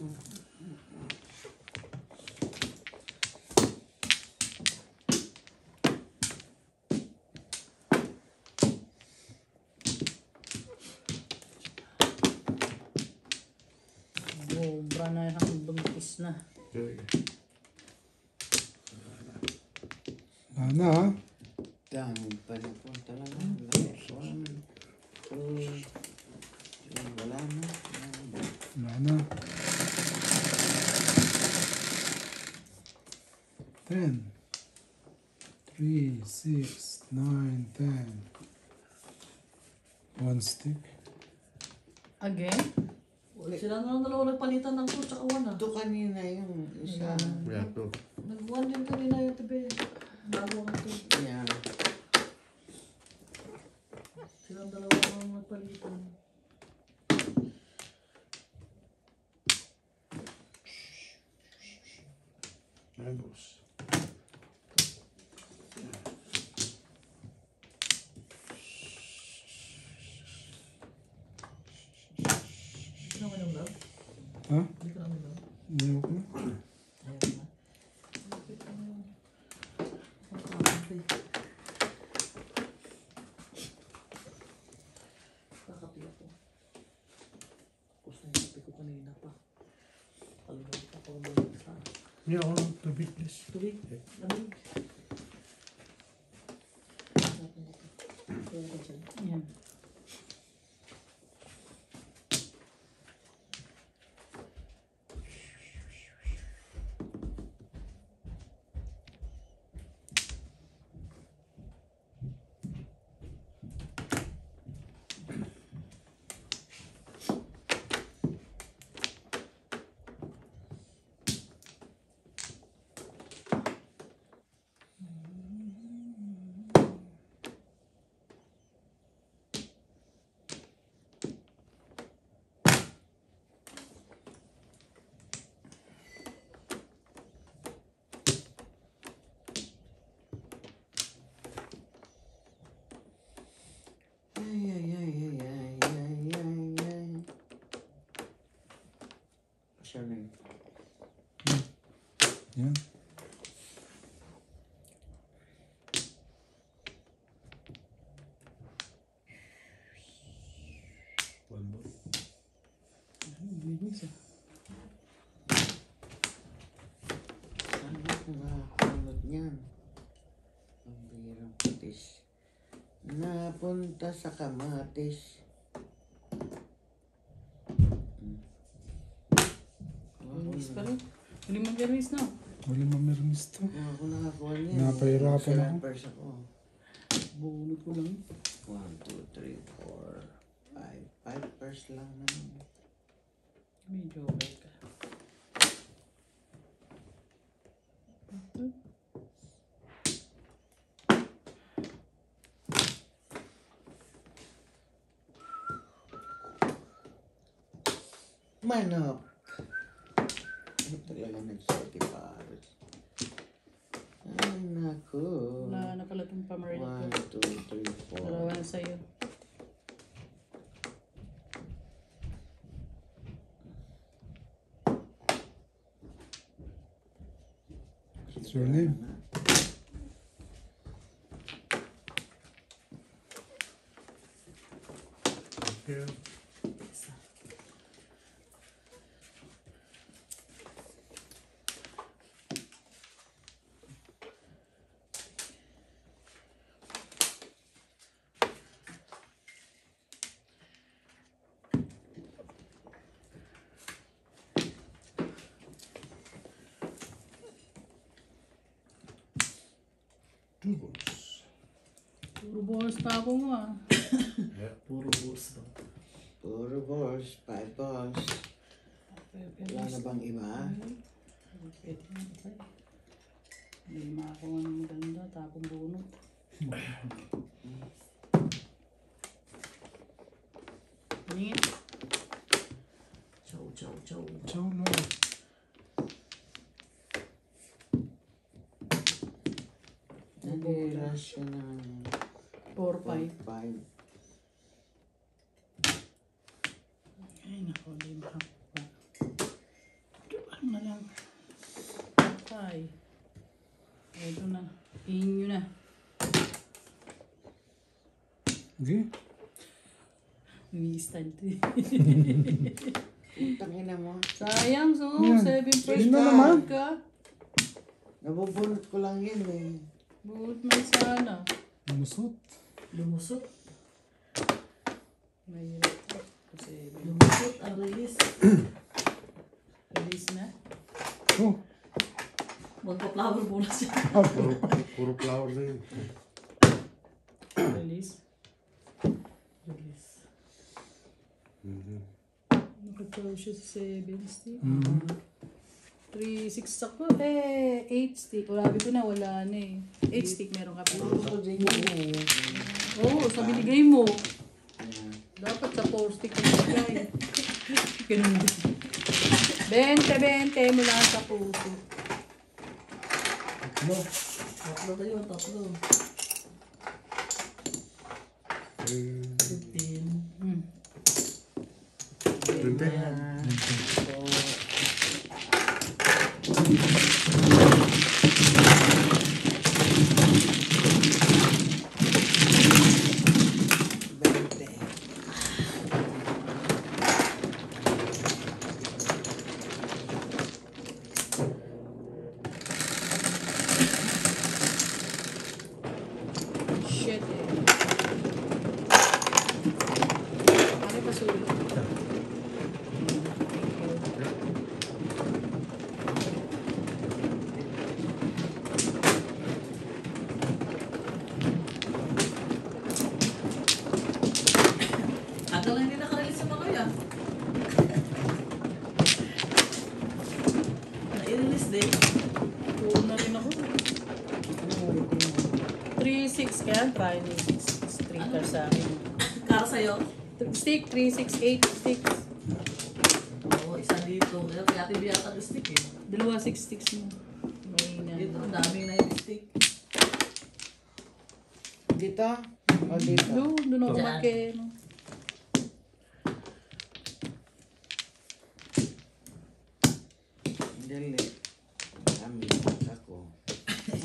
Sobra na yung buntis na. Okay. Ano ha? Dami pa na po talaga. 1, 2, wala na. Wala na. 10. 3, 6, 9, 10. 1 stick. Again? Sila na lang dalawa nagpalitan ng 2 tsaka 1 ah. Ito kanina yung isa. Yeah, go. Nag-1 din kanina yung tabi. Bago ang 2. Yeah. Silang dalawa ang nagpalitan. There goes. Hindi ka naman yung love? Ha? Hindi ka naman yung love? Hindi ako na. Ayan na. Bakit ka na yun? Kakakapi. Kakapi ako. Tapos na yung kape ko kanina pa. Kalimutan pa ako ng sa Yeah, all the big please. tubig. Lamig. Yan. Siya na yun. Yan. One more. Bilis ah. Saan ako nakakulot niyan? Ang birang patis. Napunta sa kamatis. Bilis pa rin. Hindi mo bilis na. Wala mamirmis to. Ako nakakuha niyan. Napahirapan ako. Servers ako. Bunot ko lang. 1, 2, 3, 4, 5. 5 pairs lang naman. Medyo okay ka. Manok. Ano talaga nagsorti pares? Ay, naku. Wala nakalatong pamarin 1, ko. 2, 3, 4. Dalawa na sa'yo. What's your name? Here. Two balls. Puro bonus pa ako mo ah. Yeah. Puro bonus ba? Puro balls, 5 balls. Wala na bang iba? Pwede na ito. Hindi makakuha ng maganda. Tapong bunot. Ningin. Chow, chow, chow. Ciao na. Nanira siya ng 4-5. 5. Ay, nako. Di ba? Ay. Ito na. Inyo na. Okay. Umi-stand. Putang ina mo. Sayang, so. Yan. 7 first Yun na naman. ka. Nabubulot ko lang yan eh. Buot man sana. Lumusot. Lumusot. Mahirap to. Kasi Lumusot ang release. release na. Oh. Magpa-flower muna siya. Puro flower na yun. Release. Release. Nakataw siya sa 7 stick. Mm. 3, 6 ako. 8 stick. Wala ko na, wala na eh. 8 stick meron ka pa. Puro ko din yun eh. Oo, sa binigay mo. Ayan. Dapat sa 4 stick na binigay. Ganun din. 20 mula sa puso. Tatlo kayo, tatlo. 15. Hmm. 20. Bente. Shit eh. Ano pa sulit? Tagal na hindi nakarelease sa mga yan. Na-release din. Oo na rin ako. 3-6 kaya? Try ni 6 3 ka sa akin. Kara sa'yo. Stick, 3, 6, 8 sticks. Oo, isa dito. Kaya TV yata ang stick eh. Dalawa 6 sticks mo. May Dito, na. ang daming na yung stick. Dito? O dito? Doon ako Diyan. magkeno. Dali. Kami. Ako.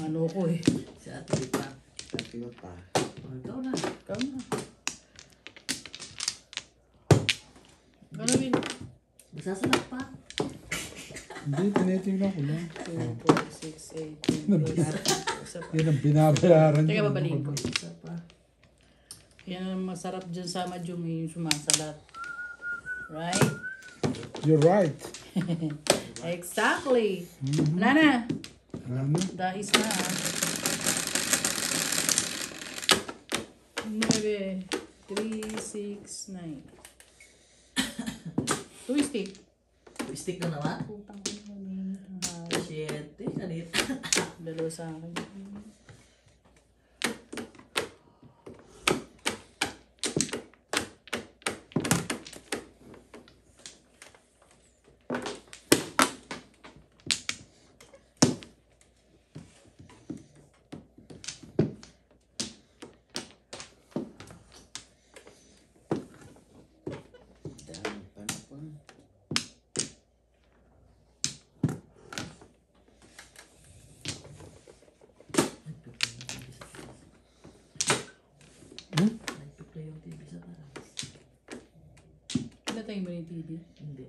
Ano ko eh. Si Ate Lipa. Tatlo pa. O, ikaw na. Ikaw na. Ano yun? Magsasalak pa. Hindi, tinitingnan ko lang. 2, 4, 6, 8, 10. Isa pa. Yan ang binabayaran. Teka, ko. babalikin ko. Isa pa. Yan ang masarap dyan sa Mahjong yung sumasalat. Right? You're right. Exactly. Wala na. Ano? Dais na ah. 9, 3, 6, 9. 2 stick. Stick na naman. Putang ina. Shit. Kanit. Dalawa sa akin. Dami pa na po. Nagpiplay yung TV sa taas. Pinatay mo na yung TV. Hindi.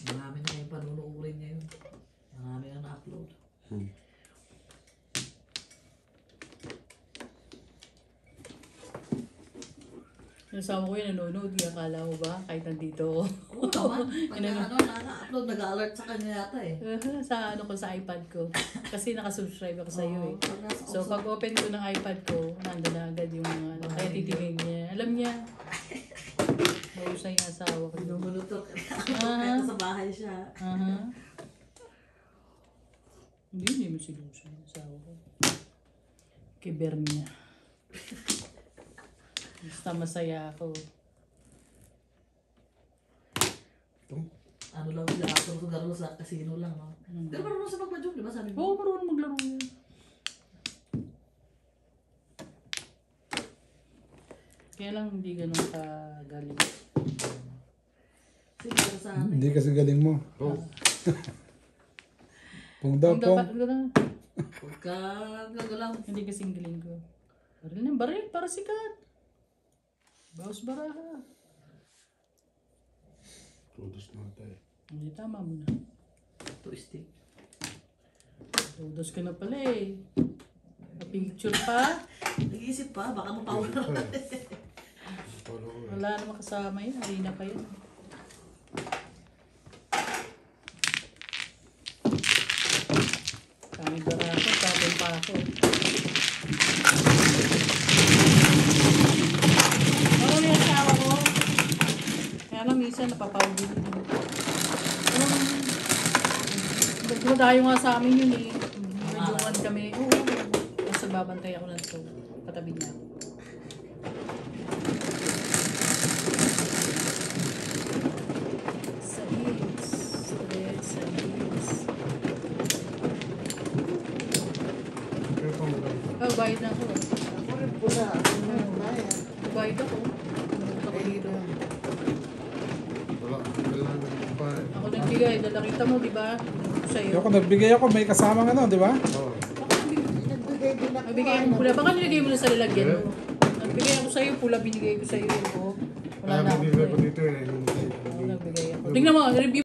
Marami na kayong panunuurin ngayon. Marami na na-upload. Yung asawa ko yun, nanonood. Akala mo ba? Kahit nandito ako. Oo naman. Pag na-upload, nag-alert sa kanya yata eh. Sa ano ko, sa iPad ko. Kasi nakasubscribe ako sa iyo eh. Pag nasa So pag open ko ng iPad ko, nandun na agad yung mga ano. Kaya titignan niya. Alam niya. Mahusay yung asawa ko. Binumunutok. Ah. Kahit sa bahay siya. Aha. Hindi mo silusyon yung asawa ko. Kiber niya. Basta masaya ako. Ano lang sila, ako garo sa casino lang, no? Pero marunong sa pagpa-joke, di ba sabi Oo, mo? marunong maglaro yan. Kaya lang hindi ganun kagaling. Siguro sa akin. Hindi kasi galing mo. Oh, Pong daw, Ang pong. dapat ko lang. Pagka gagalaw. Hindi kasing galing ko. Baril ng baril, para sikat. Bawas baraha. Todos na tayo. Hindi, tama mo na. Twisting. Udos ka na pala eh. Picture pa. Nag-iisip pa, baka mapawala. Follow ko eh. Wala naman kasama yun. Harina pa yun. Kami barato, tapon pa ako. Ano yung asawa ko? Kaya lang minsan napapawagin. Nagmadayo nga sa amin yun eh. Medyo kami. Oo. Basta babantay ako ng stove. Katabi niya ako. Sais. Sais. Kaya pa mo lang. Oh, bayad na ako. Ako rin pula. Ako na bayad. Bayad ako. Pumunta ko dito. Wala. Kailangan ng pa eh. Ako nagbigay. Dala kita mo, di ba? Sa'yo. Ako nagbigay ako, may kasamang ano, di ba? Oo. Nagbigay din ako. Nagbigay ako pula. Baka nilagay mo na sa lalagyan mo. Nagbigay ako sa'yo. Pula binigay ko sa'yo. Oh. Wala na ako. Bibigay ko Eh. dito eh. Nagbigay ako. Tingnan mo, review